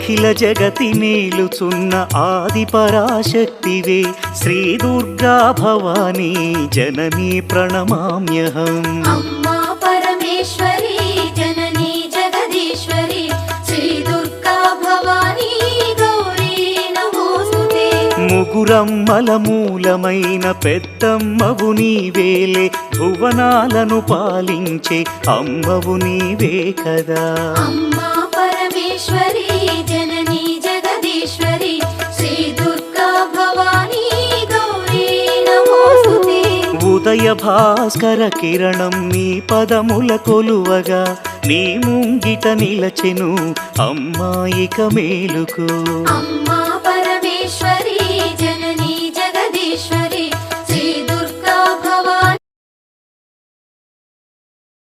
అఖిల జగతి నేలుచున్న ఆది పరాశక్తివే శ్రీ దుర్గా భవానీ జననీ ప్రణమామ్యహం. అమ్మా పరమేశ్వరి జననీ జగదీశ్వరి శ్రీ దుర్గా భవానీ గౌరీ నమోస్తుతే. ముగురమ్మల మూలమైన పెద్దమ్మవు నీవేలే భువనాలను పాలించే అమ్మవు నీవే కదా. అమ్మా పరమేశ్వరి జననీ జగదీశ్వరి శ్రీ దుర్గా భవానీ గౌరీ నమోస్తుతే. ఉదయ భాస్కర కిరణం నీ పదముల కొలువగా నీ ముంగిట నిలచెను అమ్మాయిక మేలుకు. అమ్మా పరమేశ్వరి